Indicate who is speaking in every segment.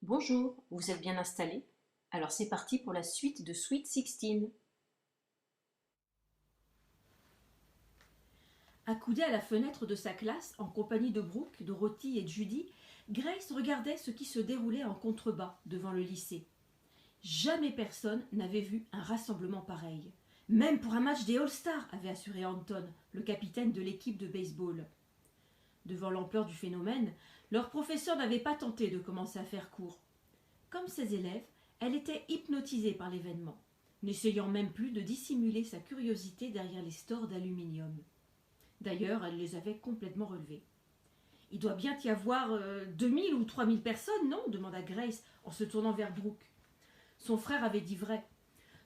Speaker 1: Bonjour, vous êtes bien installés? Alors c'est parti pour la suite de Sweet Sixteen.
Speaker 2: Accoudée à la fenêtre de sa classe, en compagnie de Brooke, Dorothy et Judy, Grace regardait ce qui se déroulait en contrebas devant le lycée. Jamais personne n'avait vu un rassemblement pareil. Même pour un match des All-Stars, avait assuré Anton, le capitaine de l'équipe de baseball. Devant l'ampleur du phénomène, leur professeur n'avait pas tenté de commencer à faire court. Comme ses élèves, elle était hypnotisée par l'événement, n'essayant même plus de dissimuler sa curiosité derrière les stores d'aluminium. D'ailleurs, elle les avait complètement relevés. Il doit bien y avoir 2000 ou 3000 personnes, non demanda Grace en se tournant vers Brooke. Son frère avait dit vrai.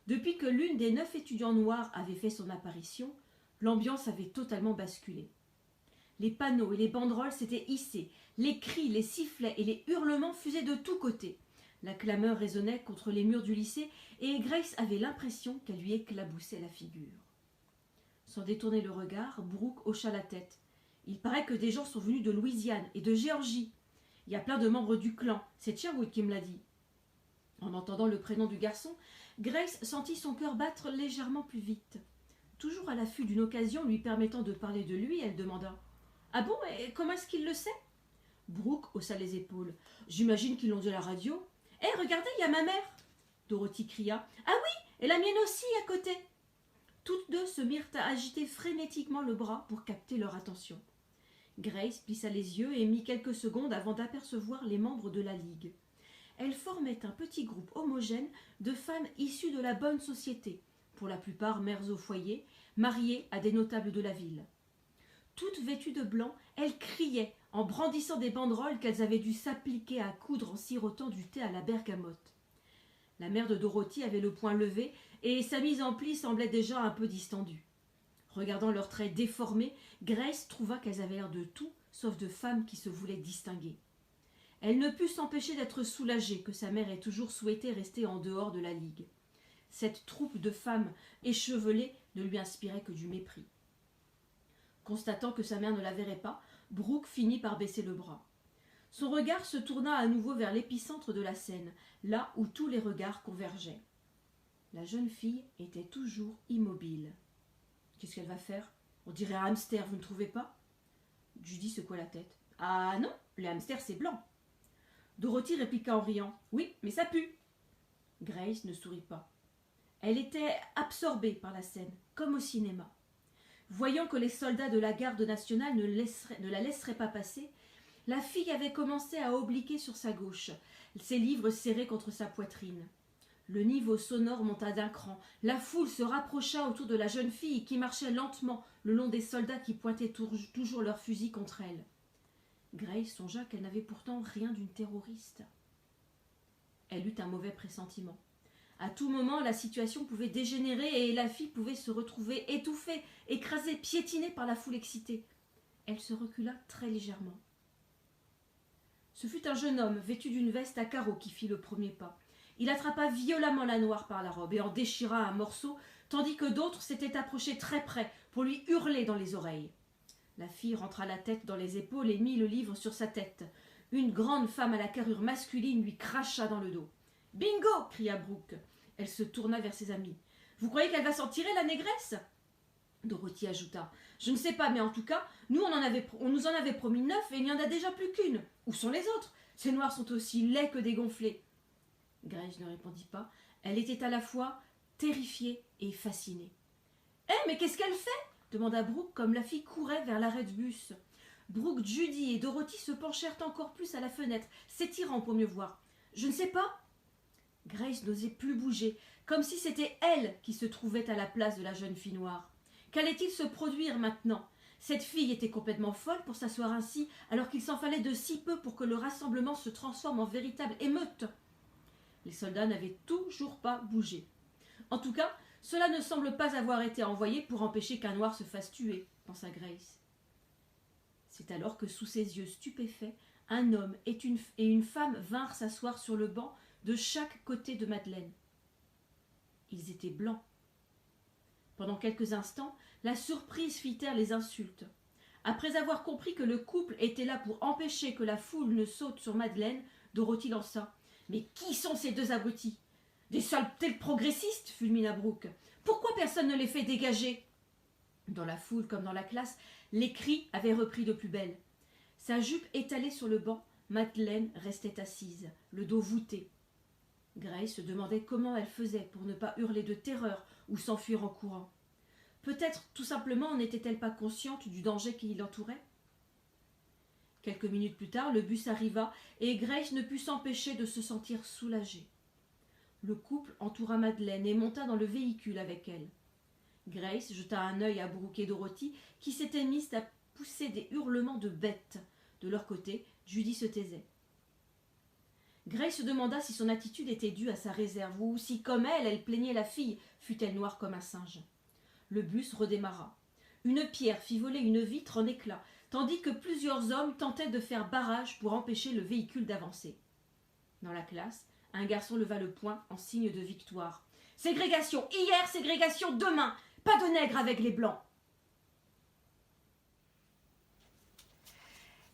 Speaker 2: Depuis que l'une des 9 étudiants noirs avait fait son apparition, l'ambiance avait totalement basculé. Les panneaux et les banderoles s'étaient hissés, les cris, les sifflets et les hurlements fusaient de tous côtés. La clameur résonnait contre les murs du lycée et Grace avait l'impression qu'elle lui éclaboussait la figure. Sans détourner le regard, Brooke hocha la tête. Il paraît que des gens sont venus de Louisiane et de Géorgie. Il y a plein de membres du clan, c'est Sherwood qui me l'a dit. En entendant le prénom du garçon, Grace sentit son cœur battre légèrement plus vite. Toujours à l'affût d'une occasion lui permettant de parler de lui, elle demanda « Ah bon, et comment est-ce qu'il le sait ?» Brooke haussa les épaules. « J'imagine qu'ils l'ont dit à la radio. »« Hé, regardez, il y a ma mère !» Dorothy cria. « Ah oui, et la mienne aussi à côté !» Toutes deux se mirent à agiter frénétiquement le bras pour capter leur attention. Grace plissa les yeux et mit quelques secondes avant d'apercevoir les membres de la Ligue. Elles formaient un petit groupe homogène de femmes issues de la bonne société, pour la plupart mères au foyer, mariées à des notables de la ville. Toutes vêtues de blanc, elles criaient en brandissant des banderoles qu'elles avaient dû s'appliquer à coudre en sirotant du thé à la bergamote. La mère de Dorothy avait le poing levé et sa mise en pli semblait déjà un peu distendue. Regardant leurs traits déformés, Grace trouva qu'elles avaient l'air de tout sauf de femmes qui se voulaient distinguer. Elle ne put s'empêcher d'être soulagée que sa mère ait toujours souhaité rester en dehors de la ligue. Cette troupe de femmes échevelées ne lui inspirait que du mépris. Constatant que sa mère ne la verrait pas, Brooke finit par baisser le bras. Son regard se tourna à nouveau vers l'épicentre de la scène, là où tous les regards convergeaient. La jeune fille était toujours immobile. Qu'est-ce qu'elle va faire? On dirait un hamster, vous ne trouvez pas? Judy secoua la tête. Ah non, le hamster c'est blanc. Dorothy répliqua en riant. Oui, mais ça pue. Grace ne sourit pas. Elle était absorbée par la scène, comme au cinéma. Voyant que les soldats de la garde nationale ne la laisseraient pas passer, la fille avait commencé à obliquer sur sa gauche, ses livres serrés contre sa poitrine. Le niveau sonore monta d'un cran. La foule se rapprocha autour de la jeune fille qui marchait lentement le long des soldats qui pointaient toujours leurs fusils contre elle. Grace songea qu'elle n'avait pourtant rien d'une terroriste. Elle eut un mauvais pressentiment. À tout moment, la situation pouvait dégénérer et la fille pouvait se retrouver étouffée, écrasée, piétinée par la foule excitée. Elle se recula très légèrement. Ce fut un jeune homme vêtu d'une veste à carreaux qui fit le premier pas. Il attrapa violemment la noire par la robe et en déchira un morceau, tandis que d'autres s'étaient approchés très près pour lui hurler dans les oreilles. La fille rentra la tête dans les épaules et mit le livre sur sa tête. Une grande femme à la carrure masculine lui cracha dans le dos. « Bingo !» cria Brooke. Elle se tourna vers ses amis. « Vous croyez qu'elle va s'en tirer, la négresse ?» Dorothy ajouta. « Je ne sais pas, mais en tout cas, on nous en avait promis 9 et il n'y en a déjà plus qu'une. Où sont les autres? Ces noirs sont aussi laids que dégonflés. » Grace ne répondit pas. Elle était à la fois terrifiée et fascinée. « Mais qu'est-ce qu'elle fait ?» demanda Brooke comme la fille courait vers l'arrêt de bus. Brooke, Judy et Dorothy se penchèrent encore plus à la fenêtre, s'étirant pour mieux voir. « Je ne sais pas. » Grace n'osait plus bouger, comme si c'était elle qui se trouvait à la place de la jeune fille noire. Qu'allait-il se produire maintenant? Cette fille était complètement folle pour s'asseoir ainsi, alors qu'il s'en fallait de si peu pour que le rassemblement se transforme en véritable émeute. Les soldats n'avaient toujours pas bougé. En tout cas, cela ne semble pas avoir été envoyé pour empêcher qu'un noir se fasse tuer, pensa Grace. C'est alors que, sous ses yeux stupéfaits, un homme et une femme vinrent s'asseoir sur le banc de chaque côté de Madeleine. Ils étaient blancs. Pendant quelques instants, la surprise fit taire les insultes. Après avoir compris que le couple était là pour empêcher que la foule ne saute sur Madeleine, Dorothy lança Mais qui sont ces deux abrutis? Des saletés progressistes, fulmina Brooke. Pourquoi personne ne les fait dégager? Dans la foule comme dans la classe, les cris avaient repris de plus belle. Sa jupe étalée sur le banc, Madeleine restait assise, le dos voûté. Grace se demandait comment elle faisait pour ne pas hurler de terreur ou s'enfuir en courant. Peut-être tout simplement n'était-elle pas consciente du danger qui l'entourait. Quelques minutes plus tard, le bus arriva et Grace ne put s'empêcher de se sentir soulagée. Le couple entoura Madeleine et monta dans le véhicule avec elle. Grace jeta un œil à Brooke et Dorothy qui s'étaient mises à pousser des hurlements de bêtes. De leur côté, Judy se taisait. Grace se demanda si son attitude était due à sa réserve ou si, comme elle plaignait la fille, fût-elle noire comme un singe. Le bus redémarra. Une pierre fit voler une vitre en éclats, tandis que plusieurs hommes tentaient de faire barrage pour empêcher le véhicule d'avancer. Dans la classe, un garçon leva le poing en signe de victoire. « Ségrégation hier, ségrégation demain! Pas de nègres avec les blancs !»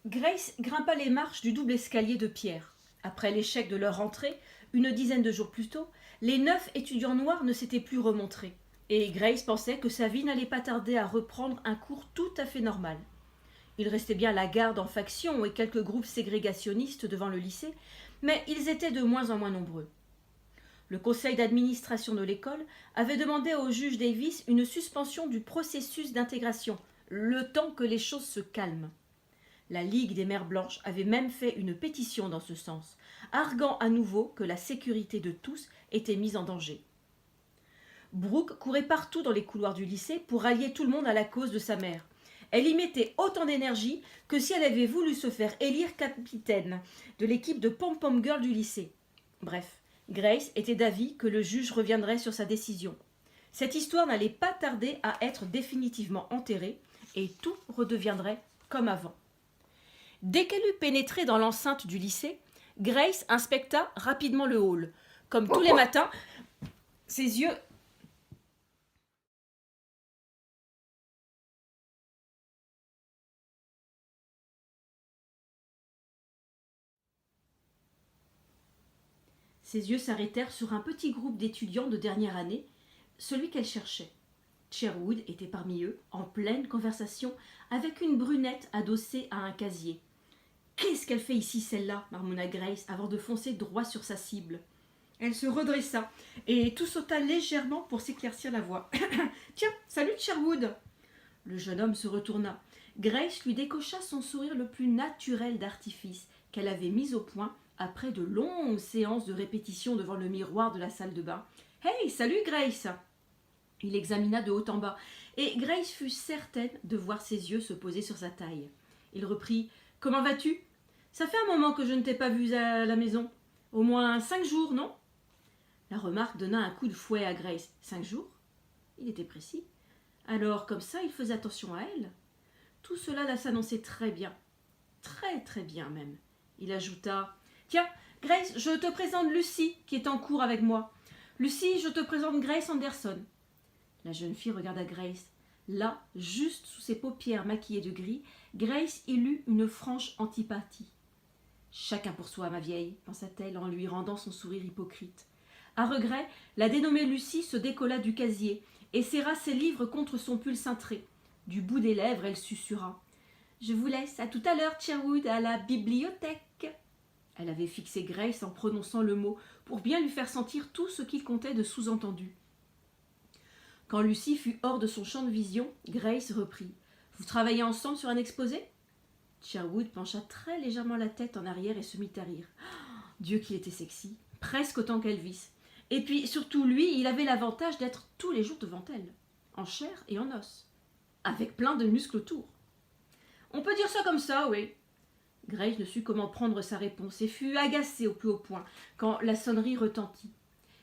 Speaker 2: Grace grimpa les marches du double escalier de pierre. Après l'échec de leur entrée, une dizaine de jours plus tôt, les 9 étudiants noirs ne s'étaient plus remontrés, et Grace pensait que sa vie n'allait pas tarder à reprendre un cours tout à fait normal. Il restait bien la garde en faction et quelques groupes ségrégationnistes devant le lycée, mais ils étaient de moins en moins nombreux. Le conseil d'administration de l'école avait demandé au juge Davis une suspension du processus d'intégration, le temps que les choses se calment. La Ligue des Mères Blanches avait même fait une pétition dans ce sens, arguant à nouveau que la sécurité de tous était mise en danger. Brooke courait partout dans les couloirs du lycée pour rallier tout le monde à la cause de sa mère. Elle y mettait autant d'énergie que si elle avait voulu se faire élire capitaine de l'équipe de pom-pom girl du lycée. Bref, Grace était d'avis que le juge reviendrait sur sa décision. Cette histoire n'allait pas tarder à être définitivement enterrée et tout redeviendrait comme avant. Dès qu'elle eut pénétré dans l'enceinte du lycée, Grace inspecta rapidement le hall. Comme tous les matins, ses yeux s'arrêtèrent sur un petit groupe d'étudiants de dernière année, celui qu'elle cherchait. Sherwood était parmi eux, en pleine conversation, avec une brunette adossée à un casier. « Qu'est-ce qu'elle fait ici, celle-là » marmonna Grace avant de foncer droit sur sa cible. Elle se redressa et tout sauta légèrement pour s'éclaircir la voix. « Tiens, salut Sherwood !» Le jeune homme se retourna. Grace lui décocha son sourire le plus naturel d'artifice qu'elle avait mis au point après de longues séances de répétition devant le miroir de la salle de bain. « Hey, salut Grace !» Il examina de haut en bas, et Grace fut certaine de voir ses yeux se poser sur sa taille. Il reprit « Comment vas-tu ? Ça fait un moment que je ne t'ai pas vue à la maison. Au moins 5 jours, non ?» La remarque donna un coup de fouet à Grace. 5 jours ? Il était précis. Alors, comme ça, il faisait attention à elle. Tout cela s'annonçait très bien. Très, très bien même. Il ajouta « Tiens, Grace, je te présente Lucy, qui est en cours avec moi. Lucy, je te présente Grace Anderson. » La jeune fille regarda Grace. Là, juste sous ses paupières maquillées de gris, Grace y lut une franche antipathie. « Chacun pour soi, ma vieille, » pensa-t-elle en lui rendant son sourire hypocrite. À regret, la dénommée Lucy se décolla du casier et serra ses livres contre son pull cintré. Du bout des lèvres, elle susurra. « Je vous laisse, à tout à l'heure, Sherwood, à la bibliothèque. » Elle avait fixé Grace en prononçant le mot pour bien lui faire sentir tout ce qu'il comptait de sous-entendu. Quand Lucy fut hors de son champ de vision, Grace reprit. « Vous travaillez ensemble sur un exposé ?» Sherwood pencha très légèrement la tête en arrière et se mit à rire. Dieu qu'il était sexy, presque autant qu'Elvis. Et puis, surtout lui, il avait l'avantage d'être tous les jours devant elle, en chair et en os, avec plein de muscles autour. « On peut dire ça comme ça, oui. » Grace ne sut comment prendre sa réponse et fut agacée au plus haut point quand la sonnerie retentit.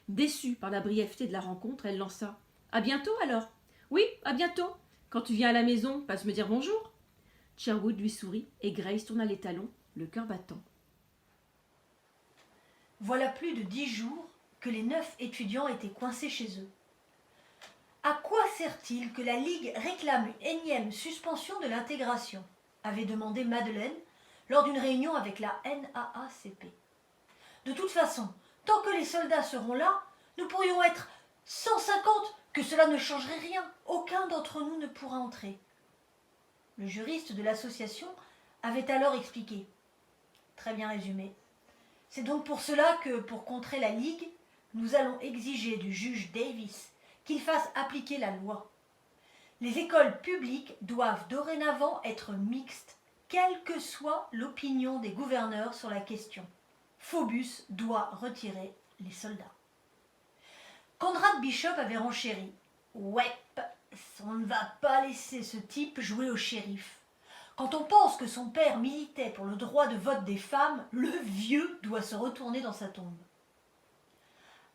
Speaker 2: Déçue par la brièveté de la rencontre, elle lança. « À bientôt alors. »« Oui, à bientôt. Quand tu viens à la maison, passe me dire bonjour. » Sherwood lui sourit et Grace tourna les talons, le cœur battant.
Speaker 3: Voilà plus de 10 jours que les 9 étudiants étaient coincés chez eux. À quoi sert-il que la Ligue réclame une énième suspension de l'intégration ? Avait demandé Madeleine lors d'une réunion avec la NAACP. De toute façon, tant que les soldats seront là, nous pourrions être 150, que cela ne changerait rien. Aucun d'entre nous ne pourra entrer. Le juriste de l'association avait alors expliqué. Très bien résumé. C'est donc pour cela que, pour contrer la Ligue, nous allons exiger du juge Davis qu'il fasse appliquer la loi. Les écoles publiques doivent dorénavant être mixtes, quelle que soit l'opinion des gouverneurs sur la question. Phobus doit retirer les soldats. Conrad Bishop avait renchéri. Ouais, on ne va pas laisser ce type jouer au shérif. Quand on pense que son père militait pour le droit de vote des femmes, le vieux doit se retourner dans sa tombe.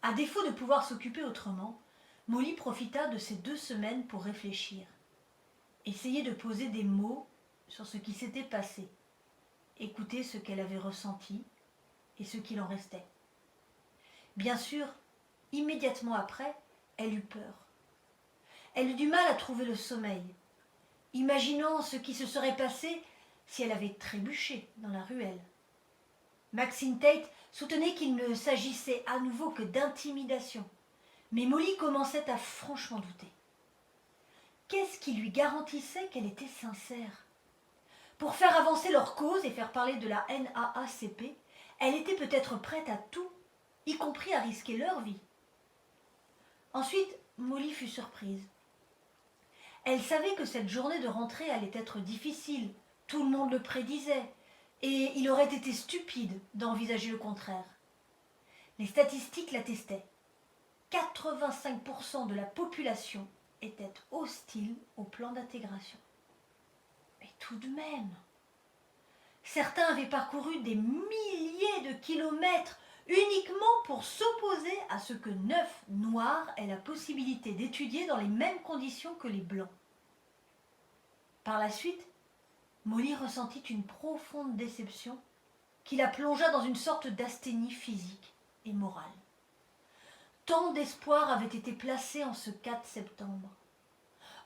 Speaker 3: À défaut de pouvoir s'occuper autrement, Molly profita de ces 2 semaines pour réfléchir. Essayer de poser des mots sur ce qui s'était passé. Écouter ce qu'elle avait ressenti et ce qu'il en restait. Bien sûr, immédiatement après, elle eut peur. Elle eut du mal à trouver le sommeil, imaginant ce qui se serait passé si elle avait trébuché dans la ruelle. Maxine Tate soutenait qu'il ne s'agissait à nouveau que d'intimidation, mais Molly commençait à franchement douter. Qu'est-ce qui lui garantissait qu'elle était sincère ? Pour faire avancer leur cause et faire parler de la NAACP, elle était peut-être prête à tout, y compris à risquer leur vie. Ensuite, Molly fut surprise. Elle savait que cette journée de rentrée allait être difficile, tout le monde le prédisait, et il aurait été stupide d'envisager le contraire. Les statistiques l'attestaient. 85% de la population était hostile au plan d'intégration. Mais tout de même, certains avaient parcouru des milliers de kilomètres uniquement pour s'opposer à ce que 9 noirs aient la possibilité d'étudier dans les mêmes conditions que les blancs. Par la suite, Molly ressentit une profonde déception qui la plongea dans une sorte d'asthénie physique et morale. Tant d'espoir avait été placé en ce 4 septembre.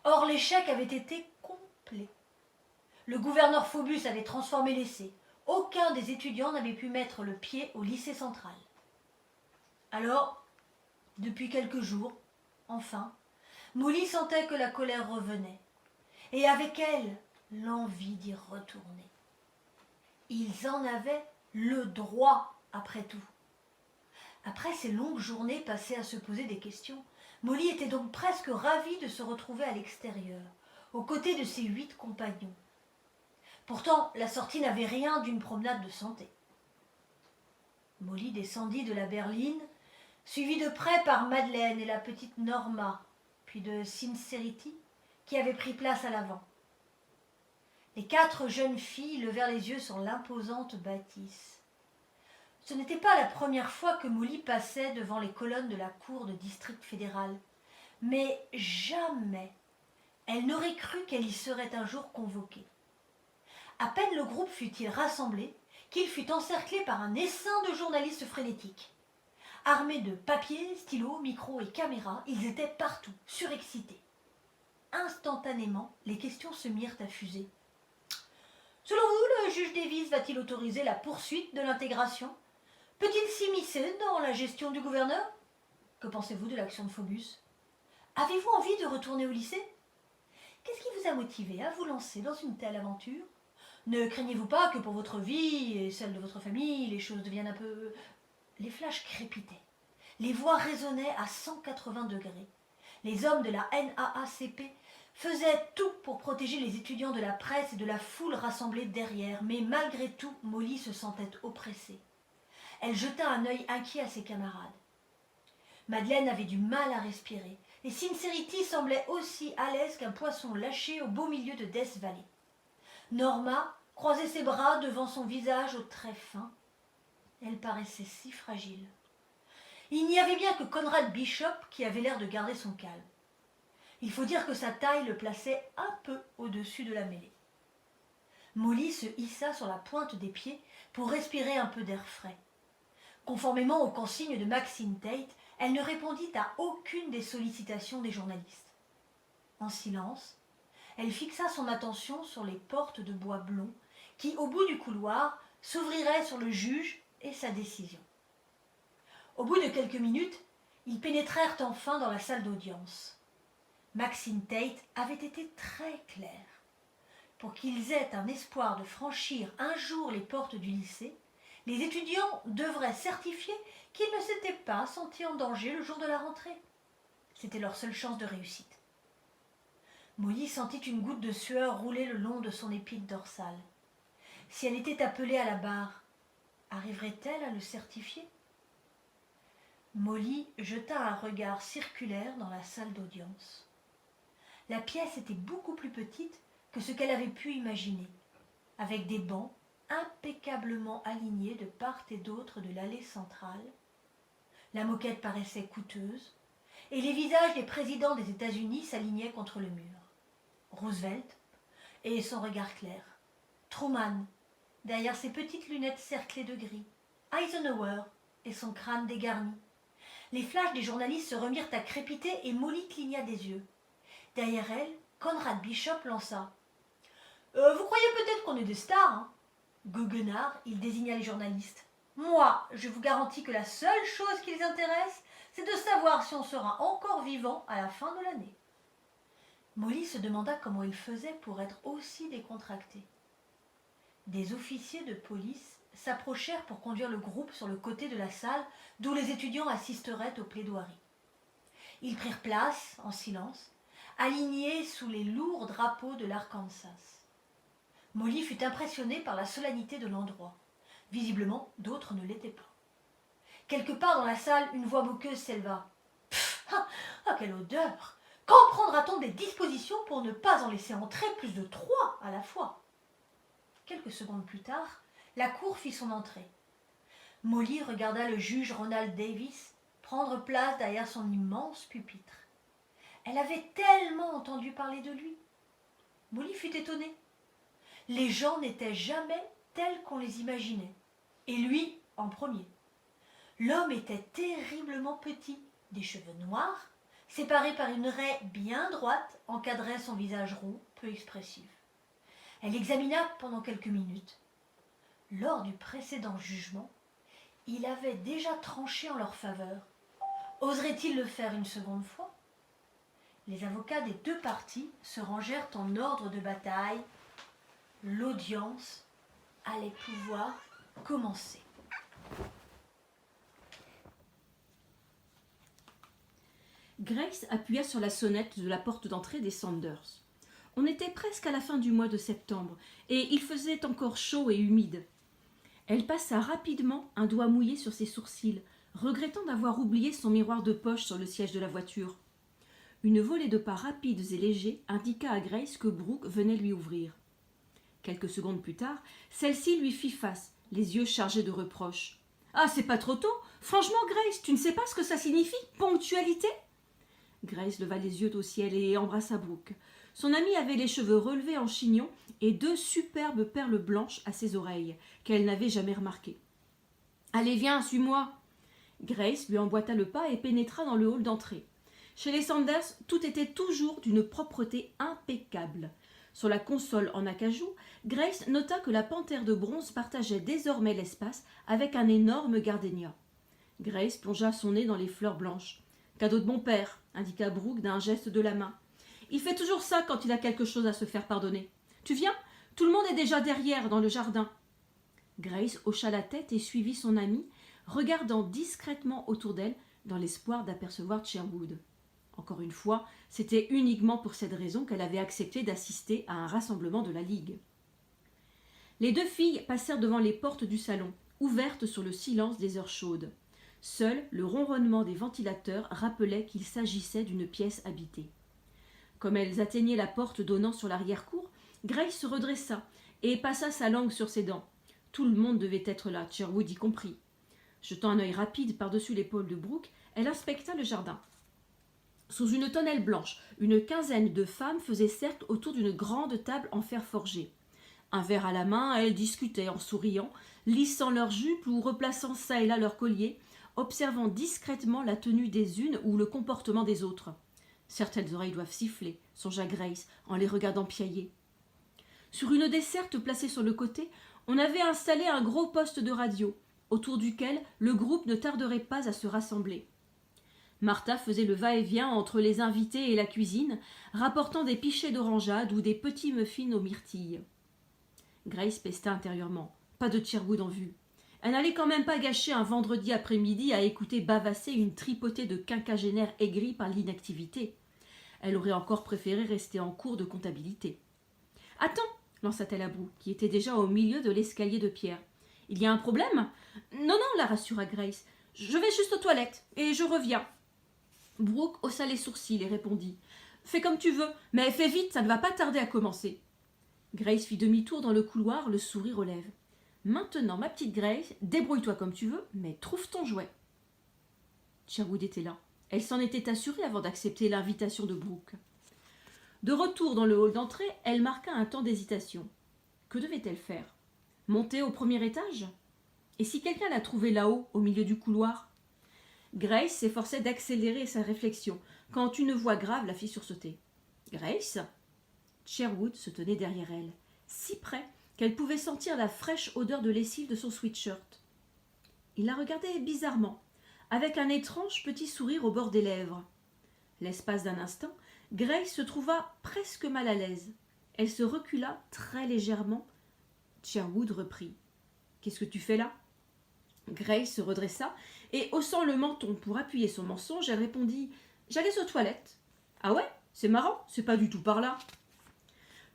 Speaker 3: Or, l'échec avait été complet. Le gouverneur Phobus avait transformé l'essai. Aucun des étudiants n'avait pu mettre le pied au lycée central. Alors, depuis quelques jours, enfin, Molly sentait que la colère revenait, et avec elle, l'envie d'y retourner. Ils en avaient le droit, après tout. Après ces longues journées passées à se poser des questions, Molly était donc presque ravie de se retrouver à l'extérieur, aux côtés de ses 8 compagnons. Pourtant, la sortie n'avait rien d'une promenade de santé. Molly descendit de la berline, suivie de près par Madeleine et la petite Norma, puis de Sincerity, qui avait pris place à l'avant. Les 4 jeunes filles levèrent les yeux sur l'imposante bâtisse. Ce n'était pas la première fois que Molly passait devant les colonnes de la cour de district fédéral, mais jamais elle n'aurait cru qu'elle y serait un jour convoquée. À peine le groupe fut-il rassemblé qu'il fut encerclé par un essaim de journalistes frénétiques. Armés de papiers, stylos, micros et caméras, ils étaient partout, surexcités. Instantanément, les questions se mirent à fuser. Selon vous, le juge Davis va-t-il autoriser la poursuite de l'intégration ? Peut-il s'immiscer dans la gestion du gouverneur ? Que pensez-vous de l'action de Phobus ? Avez-vous envie de retourner au lycée ? Qu'est-ce qui vous a motivé à vous lancer dans une telle aventure ? Ne craignez-vous pas que pour votre vie et celle de votre famille, les choses deviennent un peu... Les flashs crépitaient. Les voix résonnaient à 180 degrés. Les hommes de la NAACP faisaient tout pour protéger les étudiants de la presse et de la foule rassemblée derrière, mais malgré tout, Molly se sentait oppressée. Elle jeta un œil inquiet à ses camarades. Madeleine avait du mal à respirer, et Sincerity semblait aussi à l'aise qu'un poisson lâché au beau milieu de Death Valley. Norma croisait ses bras devant son visage aux traits fins. Elle paraissait si fragile. Il n'y avait bien que Conrad Bishop qui avait l'air de garder son calme. Il faut dire que sa taille le plaçait un peu au-dessus de la mêlée. Molly se hissa sur la pointe des pieds pour respirer un peu d'air frais. Conformément aux consignes de Maxine Tate, elle ne répondit à aucune des sollicitations des journalistes. En silence, elle fixa son attention sur les portes de bois blond qui, au bout du couloir, s'ouvriraient sur le juge et sa décision. Au bout de quelques minutes, ils pénétrèrent enfin dans la salle d'audience. Maxine Tate avait été très claire. Pour qu'ils aient un espoir de franchir un jour les portes du lycée, les étudiants devraient certifier qu'ils ne s'étaient pas sentis en danger le jour de la rentrée. C'était leur seule chance de réussite. Molly sentit une goutte de sueur rouler le long de son épine dorsale. Si elle était appelée à la barre, arriverait-elle à le certifier ? Molly jeta un regard circulaire dans la salle d'audience. La pièce était beaucoup plus petite que ce qu'elle avait pu imaginer, avec des bancs impeccablement alignés de part et d'autre de l'allée centrale. La moquette paraissait coûteuse, et les visages des présidents des États-Unis s'alignaient contre le mur. Roosevelt, et son regard clair. Truman, derrière ses petites lunettes cerclées de gris. Eisenhower, et son crâne dégarni. Les flashs des journalistes se remirent à crépiter et Molly cligna des yeux. Derrière elle, Conrad Bishop lança « Vous croyez peut-être qu'on est des stars, hein ?» Goguenard, il désigna les journalistes. « Moi, je vous garantis que la seule chose qui les intéresse, c'est de savoir si on sera encore vivant à la fin de l'année. » Molly se demanda comment il faisait pour être aussi décontracté. Des officiers de police s'approchèrent pour conduire le groupe sur le côté de la salle d'où les étudiants assisteraient aux plaidoiries. Ils prirent place, en silence, alignés sous les lourds drapeaux de l'Arkansas. Molly fut impressionnée par la solennité de l'endroit. Visiblement, d'autres ne l'étaient pas. Quelque part dans la salle, une voix moqueuse s'éleva. « Pfff, quelle odeur! Quand prendra-t-on des dispositions pour ne pas en laisser entrer plus de 3 à la fois ?» Quelques secondes plus tard, la cour fit son entrée. Molly regarda le juge Ronald Davis prendre place derrière son immense pupitre. Elle avait tellement entendu parler de lui. Molly fut étonnée. Les gens n'étaient jamais tels qu'on les imaginait, et lui en premier. L'homme était terriblement petit, des cheveux noirs, séparés par une raie bien droite, encadraient son visage rond, peu expressif. Elle examina pendant quelques minutes. Lors du précédent jugement, il avait déjà tranché en leur faveur. Oserait-il le faire une seconde fois ? Les avocats des deux parties se rangèrent en ordre de bataille. L'audience allait pouvoir commencer.
Speaker 2: Grace appuya sur la sonnette de la porte d'entrée des Sanders. On était presque à la fin du mois de septembre, et il faisait encore chaud et humide. Elle passa rapidement un doigt mouillé sur ses sourcils, regrettant d'avoir oublié son miroir de poche sur le siège de la voiture. Une volée de pas rapides et légers indiqua à Grace que Brooke venait lui ouvrir. Quelques secondes plus tard, celle-ci lui fit face, les yeux chargés de reproches. « Ah, c'est pas trop tôt ? Franchement, Grace, tu ne sais pas ce que ça signifie, ponctualité ?» Grace leva les yeux au ciel et embrassa Brooke. Son amie avait les cheveux relevés en chignon et 2 superbes perles blanches à ses oreilles, qu'elle n'avait jamais remarquées. « Allez, viens, suis-moi !» Grace lui emboîta le pas et pénétra dans le hall d'entrée. Chez les Sanders, tout était toujours d'une propreté impeccable. Sur la console en acajou, Grace nota que la panthère de bronze partageait désormais l'espace avec un énorme gardénia. Grace plongea son nez dans les fleurs blanches. « Cadeau de mon père », indiqua Brooke d'un geste de la main. « Il fait toujours ça quand il a quelque chose à se faire pardonner. Tu viens ? Tout le monde est déjà derrière, dans le jardin. » Grace hocha la tête et suivit son amie, regardant discrètement autour d'elle dans l'espoir d'apercevoir Sherwood. Encore une fois, c'était uniquement pour cette raison qu'elle avait accepté d'assister à un rassemblement de la Ligue. Les 2 filles passèrent devant les portes du salon, ouvertes sur le silence des heures chaudes. Seul le ronronnement des ventilateurs rappelait qu'il s'agissait d'une pièce habitée. Comme elles atteignaient la porte donnant sur l'arrière-cour, Grace se redressa et passa sa langue sur ses dents. Tout le monde devait être là, Sherwood y compris. Jetant un œil rapide par-dessus l'épaule de Brooke, elle inspecta le jardin. Sous une tonnelle blanche, une quinzaine de femmes faisaient cercle autour d'une grande table en fer forgé. Un verre à la main, elles discutaient en souriant, lissant leurs jupes ou replaçant çà et là leurs colliers, observant discrètement la tenue des unes ou le comportement des autres. Certaines oreilles doivent siffler, songea Grace en les regardant piailler. Sur une desserte placée sur le côté, on avait installé un gros poste de radio. autour duquel le groupe ne tarderait pas à se rassembler. Martha faisait le va-et-vient entre les invités et la cuisine, rapportant des pichets d'orangeade ou des petits muffins aux myrtilles. Grace pesta intérieurement. Pas de Sherwood en vue. Elle n'allait quand même pas gâcher un vendredi après-midi à écouter bavasser une tripotée de quinquagénaires aigris par l'inactivité. Elle aurait encore préféré rester en cours de comptabilité. « Attends !» lança-t-elle à Brooke, qui était déjà au milieu de l'escalier de pierre. « Il y a un problème ?»« Non, non, la rassura Grace. Je vais juste aux toilettes, et je reviens. » Brooke haussa les sourcils et répondit. « Fais comme tu veux, mais fais vite, ça ne va pas tarder à commencer. » Grace fit demi-tour dans le couloir, le sourire aux lèvres. « Maintenant, ma petite Grace, débrouille-toi comme tu veux, mais trouve ton jouet. » Sherwood était là. Elle s'en était assurée avant d'accepter l'invitation de Brooke. De retour dans le hall d'entrée, elle marqua un temps d'hésitation. Que devait-elle faire? Monter au premier étage? Et si quelqu'un la trouvait là-haut, au milieu du couloir? Grace s'efforçait d'accélérer sa réflexion, quand une voix grave la fit sursauter. « Grace ?» Sherwood se tenait derrière elle, si près qu'elle pouvait sentir la fraîche odeur de lessive de son sweatshirt. Il la regardait bizarrement, avec un étrange petit sourire au bord des lèvres. L'espace d'un instant, Grace se trouva presque mal à l'aise. Elle se recula très légèrement. Sherwood reprit. « Qu'est-ce que tu fais là ?» Grace se redressa et, haussant le menton pour appuyer son mensonge, elle répondit « J'allais aux toilettes. »« Ah ouais, c'est marrant, c'est pas du tout par là. »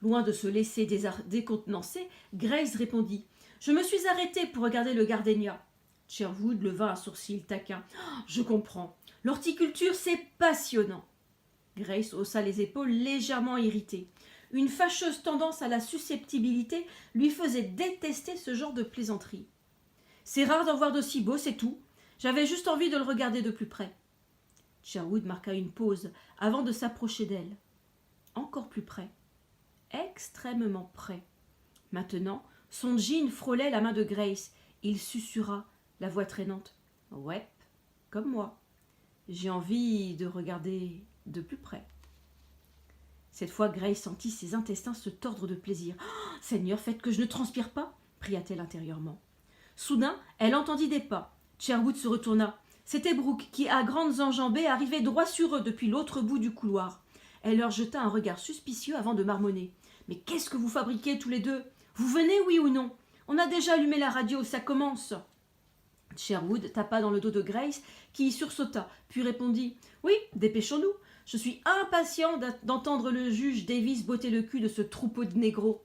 Speaker 2: Loin de se laisser décontenancer, Grace répondit « Je me suis arrêtée pour regarder le gardénia. » Sherwood leva un sourcil taquin. Oh, « Je comprends. L'horticulture, c'est passionnant. » Grace haussa les épaules légèrement irritée. Une fâcheuse tendance à la susceptibilité lui faisait détester ce genre de plaisanterie. « C'est rare d'en voir d'aussi beau, c'est tout. J'avais juste envie de le regarder de plus près. » Sherwood marqua une pause avant de s'approcher d'elle. Encore plus près. Extrêmement près. Maintenant, son jean frôlait la main de Grace. Il susurra, la voix traînante. « Ouais, comme moi. J'ai envie de regarder de plus près. » Cette fois, Grace sentit ses intestins se tordre de plaisir. Oh, « Seigneur, faites que je ne transpire pas !» pria-t-elle intérieurement. Soudain, elle entendit des pas. Sherwood se retourna. C'était Brooke qui, à grandes enjambées, arrivait droit sur eux depuis l'autre bout du couloir. Elle leur jeta un regard suspicieux avant de marmonner. « Mais qu'est-ce que vous fabriquez tous les deux? Vous venez, oui ou non? On a déjà allumé la radio, ça commence !» Sherwood tapa dans le dos de Grace, qui sursauta, puis répondit « Oui, dépêchons-nous. Je suis impatient d'entendre le juge Davis botter le cul de ce troupeau de négros. »